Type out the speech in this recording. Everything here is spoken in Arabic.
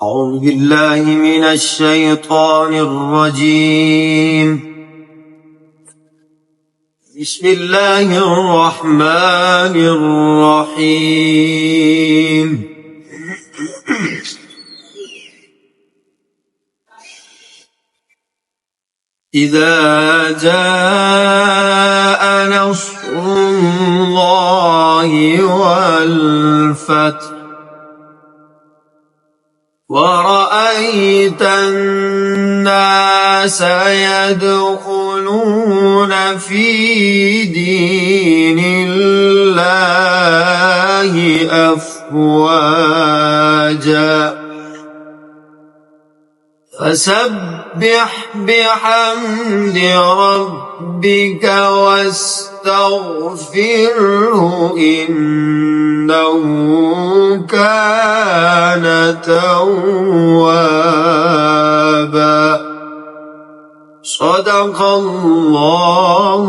أعوذ بالله من الشيطان الرجيم. بسم الله الرحمن الرحيم. إذا جاء نصر الله والفتح ورأيت الناس يدخلون في دين الله أفواجا فسبح بحمد ربك واستغفره إنه كان توابا. صدق الله